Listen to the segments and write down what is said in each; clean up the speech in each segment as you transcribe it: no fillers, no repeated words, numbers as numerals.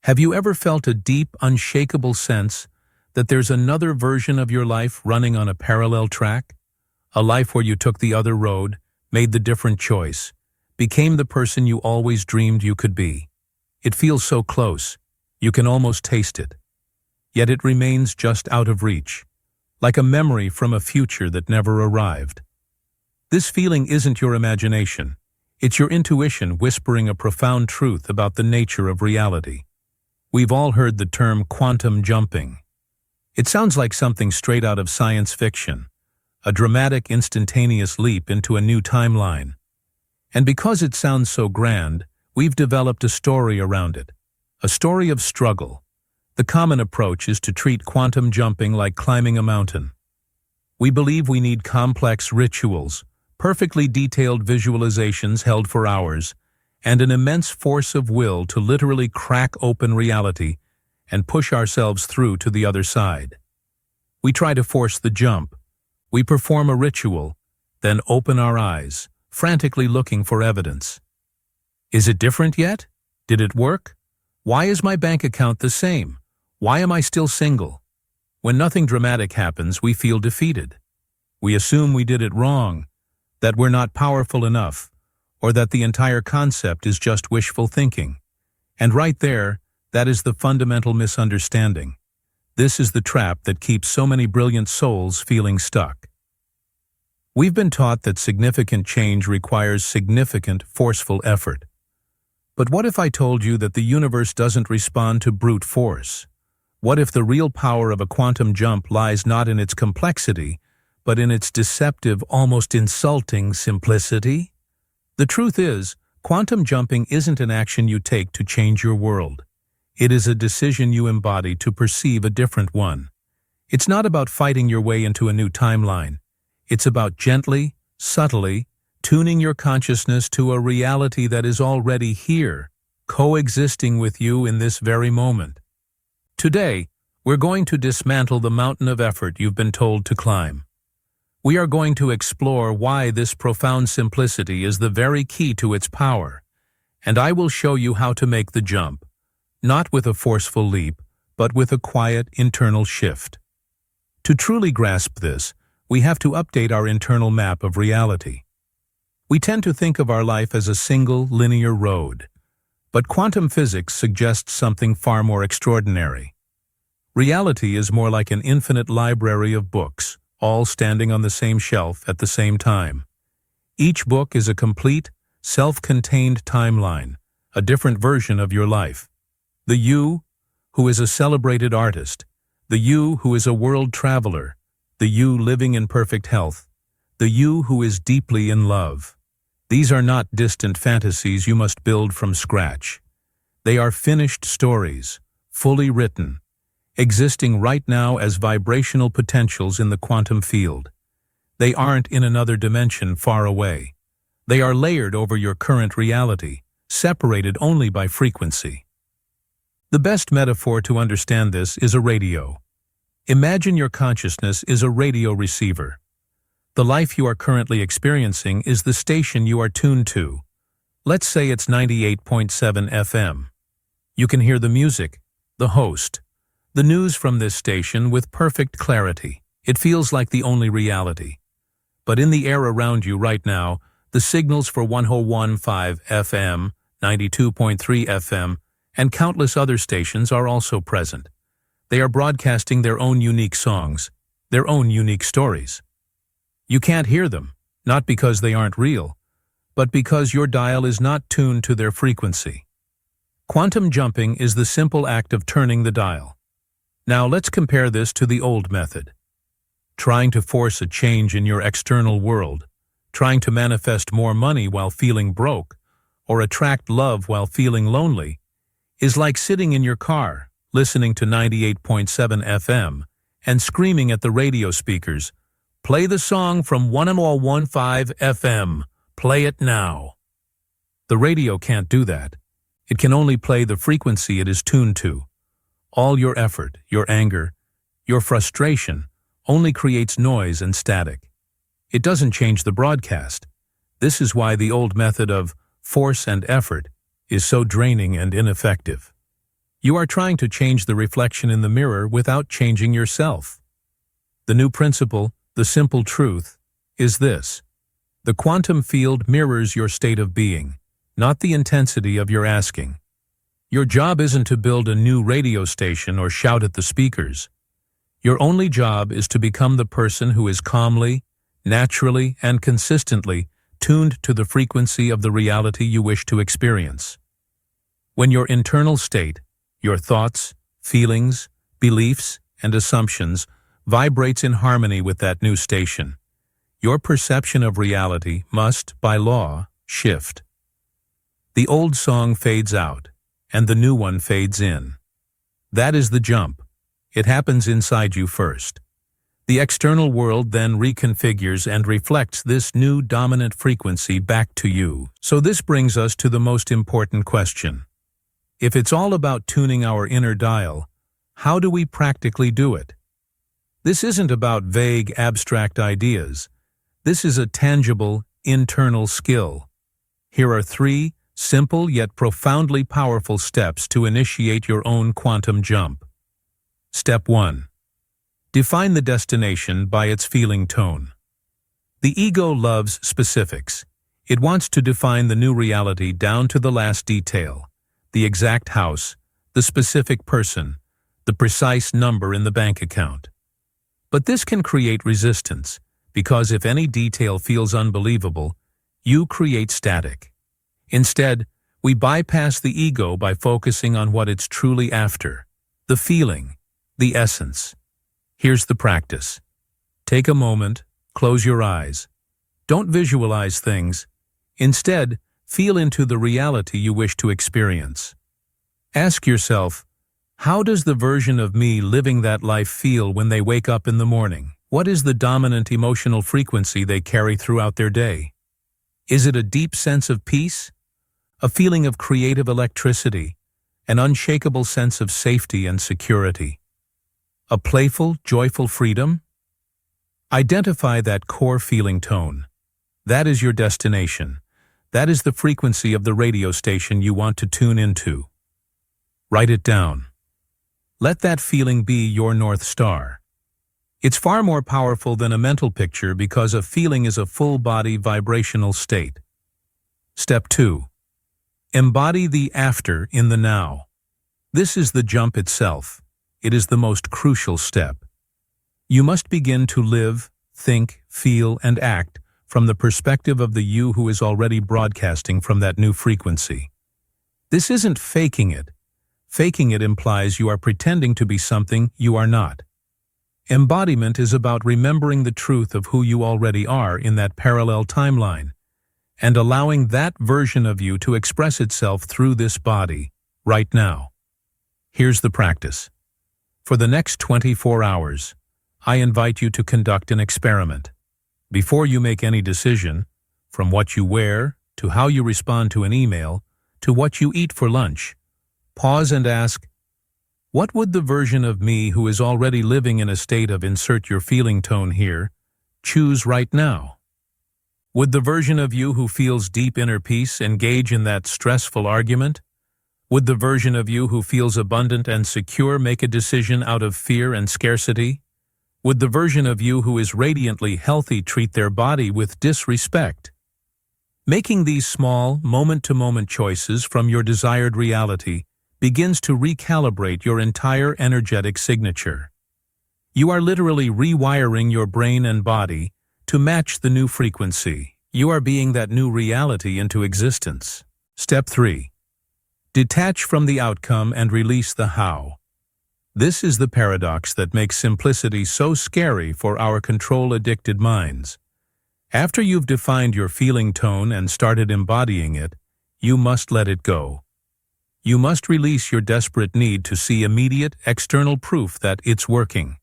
Have you ever felt a deep, unshakable sense that there's another version of your life running on a parallel track? A life where you took the other road, made the different choice, became the person you always dreamed you could be. It feels so close, you can almost taste it. Yet it remains just out of reach, like a memory from a future that never arrived. This feeling isn't your imagination. It's your intuition whispering a profound truth about the nature of reality. We've all heard the term quantum jumping. It sounds like something straight out of science fiction, a dramatic, instantaneous leap into a new timeline. And because it sounds so grand, we've developed a story around it, a story of struggle. The common approach is to treat quantum jumping like climbing a mountain. We believe we need complex rituals, perfectly detailed visualizations held for hours, and an immense force of will to literally crack open reality and push ourselves through to the other side. We try to force the jump. We perform a ritual, then open our eyes, frantically looking for evidence. Is it different yet? Did it work? Why is my bank account the same? Why am I still single? When nothing dramatic happens, we feel defeated. We assume we did it wrong, that we're not powerful enough, or that the entire concept is just wishful thinking. And right there, that is the fundamental misunderstanding. This is the trap that keeps so many brilliant souls feeling stuck. We've been taught that significant change requires significant, forceful effort. But what if I told you that the universe doesn't respond to brute force? What if the real power of a quantum jump lies not in its complexity, but in its deceptive, almost insulting simplicity? The truth is, quantum jumping isn't an action you take to change your world. It is a decision you embody to perceive a different one. It's not about fighting your way into a new timeline. It's about gently, subtly, tuning your consciousness to a reality that is already here, coexisting with you in this very moment. Today, we're going to dismantle the mountain of effort you've been told to climb. We are going to explore why this profound simplicity is the very key to its power, and I will show you how to make the jump, not with a forceful leap, but with a quiet internal shift. To truly grasp this, we have to update our internal map of reality. We tend to think of our life as a single, linear road, but quantum physics suggests something far more extraordinary. Reality is more like an infinite library of books, all standing on the same shelf at the same time. Each book is a complete, self-contained timeline, a different version of your life. The you, who is a celebrated artist, the you who is a world traveler, the you living in perfect health, the you who is deeply in love. These are not distant fantasies you must build from scratch. They are finished stories, fully written, existing right now as vibrational potentials in the quantum field. They aren't in another dimension far away. They are layered over your current reality, separated only by frequency. The best metaphor to understand this is a radio. Imagine your consciousness is a radio receiver. The life you are currently experiencing is the station you are tuned to. Let's say it's 98.7 FM. You can hear the music, the host, the news from this station with perfect clarity. It feels like the only reality. But in the air around you right now, the signals for 101.5 FM, 92.3 FM, and countless other stations are also present. They are broadcasting their own unique songs, their own unique stories. You can't hear them, not because they aren't real, but because your dial is not tuned to their frequency. Quantum jumping is the simple act of turning the dial. Now let's compare this to the old method. Trying to force a change in your external world, trying to manifest more money while feeling broke, or attract love while feeling lonely, is like sitting in your car, listening to 98.7 FM, and screaming at the radio speakers, "Play the song from 101.5 FM. Play it now." The radio can't do that. It can only play the frequency it is tuned to. All your effort, your anger, your frustration only creates noise and static. It doesn't change the broadcast. This is why the old method of force and effort is so draining and ineffective. You are trying to change the reflection in the mirror without changing yourself. The new principle, the simple truth, is this. The quantum field mirrors your state of being, not the intensity of your asking. Your job isn't to build a new radio station or shout at the speakers. Your only job is to become the person who is calmly, naturally, and consistently tuned to the frequency of the reality you wish to experience. When your internal state, your thoughts, feelings, beliefs, and assumptions vibrates in harmony with that new station, your perception of reality must, by law, shift. The old song fades out, and the new one fades in. That is the jump. It happens inside you first. The external world then reconfigures and reflects this new dominant frequency back to you. So this brings us to the most important question. If it's all about tuning our inner dial, how do we practically do it? This isn't about vague, abstract ideas. This is a tangible, internal skill. Here are 3 simple yet profoundly powerful steps to initiate your own quantum jump. Step 1. Define the destination by its feeling tone. The ego loves specifics. It wants to define the new reality down to the last detail, the exact house, the specific person, the precise number in the bank account. But this can create resistance, because if any detail feels unbelievable, you create static. Instead, we bypass the ego by focusing on what it's truly after, the feeling, the essence. Here's the practice. Take a moment, close your eyes. Don't visualize things. Instead, feel into the reality you wish to experience. Ask yourself, how does the version of me living that life feel when they wake up in the morning? What is the dominant emotional frequency they carry throughout their day? Is it a deep sense of peace? A feeling of creative electricity? An unshakable sense of safety and security? A playful, joyful freedom? Identify that core feeling tone. That is your destination. That is the frequency of the radio station you want to tune into. Write it down. Let that feeling be your North Star. It's far more powerful than a mental picture because a feeling is a full-body vibrational state. Step 2. Embody the after in the now. This is the jump itself. It is the most crucial step. You must begin to live, think, feel, and act from the perspective of the you who is already broadcasting from that new frequency. This isn't faking it. Faking it implies you are pretending to be something you are not. Embodiment is about remembering the truth of who you already are in that parallel timeline, and allowing that version of you to express itself through this body, right now. Here's the practice. For the next 24 hours, I invite you to conduct an experiment. Before you make any decision, from what you wear, to how you respond to an email, to what you eat for lunch, pause and ask, what would the version of me who is already living in a state of insert your feeling tone here choose right now? Would the version of you who feels deep inner peace engage in that stressful argument? Would the version of you who feels abundant and secure make a decision out of fear and scarcity? Would the version of you who is radiantly healthy treat their body with disrespect? Making these small, moment-to-moment choices from your desired reality begins to recalibrate your entire energetic signature. You are literally rewiring your brain and body to match the new frequency. You are being that new reality into existence. Step 3. Detach from the outcome and release the how. This is the paradox that makes simplicity so scary for our control-addicted minds. After you've defined your feeling tone and started embodying it, you must let it go. You must release your desperate need to see immediate, external proof that it's working.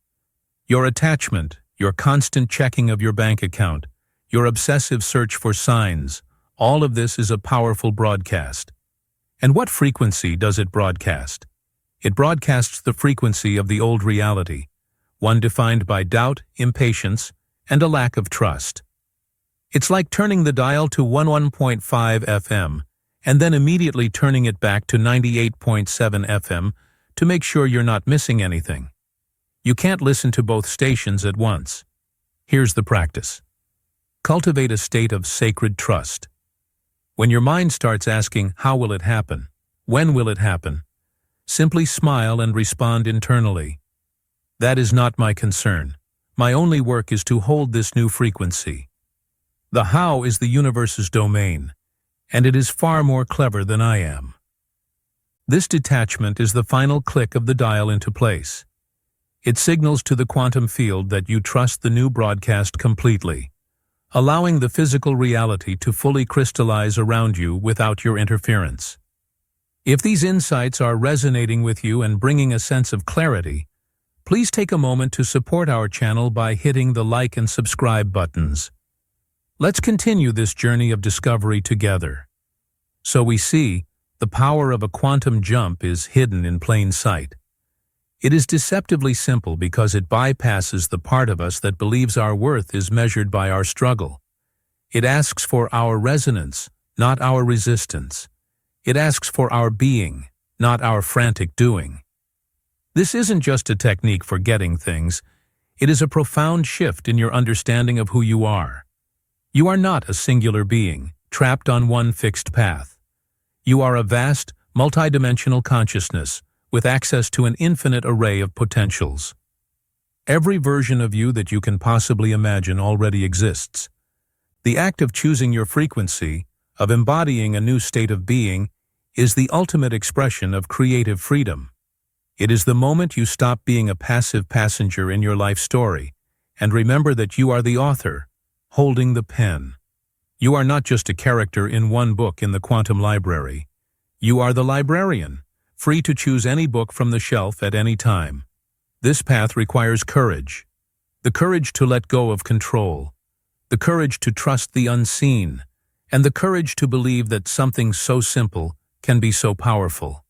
Your attachment, your constant checking of your bank account, your obsessive search for signs, all of this is a powerful broadcast. And what frequency does it broadcast? It broadcasts the frequency of the old reality, one defined by doubt, impatience, and a lack of trust. It's like turning the dial to 11.5 FM and then immediately turning it back to 98.7 FM to make sure you're not missing anything. You can't listen to both stations at once. Here's the practice. Cultivate a state of sacred trust. When your mind starts asking, how will it happen? When will it happen? Simply smile and respond internally. That is not my concern. My only work is to hold this new frequency. The how is the universe's domain, and it is far more clever than I am. This detachment is the final click of the dial into place. It signals to the quantum field that you trust the new broadcast completely, allowing the physical reality to fully crystallize around you without your interference. If these insights are resonating with you and bringing a sense of clarity, please take a moment to support our channel by hitting the like and subscribe buttons. Let's continue this journey of discovery together. So we see, the power of a quantum jump is hidden in plain sight. It is deceptively simple because it bypasses the part of us that believes our worth is measured by our struggle. It asks for our resonance, not our resistance. It asks for our being, not our frantic doing. This isn't just a technique for getting things. It is a profound shift in your understanding of who you are. You are not a singular being, trapped on one fixed path. You are a vast, multidimensional consciousness with access to an infinite array of potentials. Every version of you that you can possibly imagine already exists. The act of choosing your frequency, of embodying a new state of being, is the ultimate expression of creative freedom. It is the moment you stop being a passive passenger in your life story and remember that you are the author, holding the pen. You are not just a character in one book in the quantum library. You are the librarian, free to choose any book from the shelf at any time. This path requires courage. The courage to let go of control. The courage to trust the unseen. And the courage to believe that something so simple can be so powerful.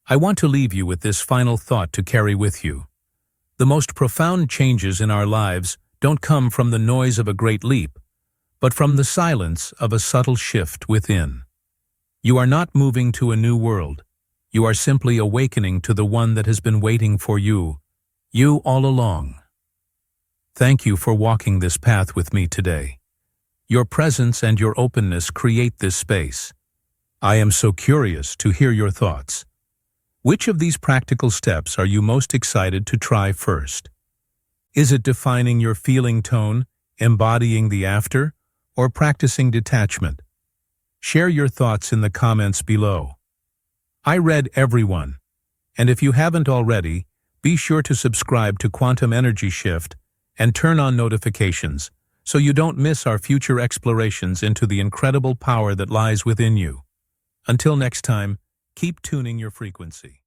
I want to leave you with this final thought to carry with you. The most profound changes in our lives don't come from the noise of a great leap, but from the silence of a subtle shift within. You are not moving to a new world. You are simply awakening to the one that has been waiting for you all along. Thank you for walking this path with me today. Your presence and your openness create this space. I am so curious to hear your thoughts. Which of these practical steps are you most excited to try first? Is it defining your feeling tone, embodying the after, or practicing detachment? Share your thoughts in the comments below. I read every one, and if you haven't already, be sure to subscribe to Quantum Energy Shift and turn on notifications so you don't miss our future explorations into the incredible power that lies within you. Until next time, keep tuning your frequency.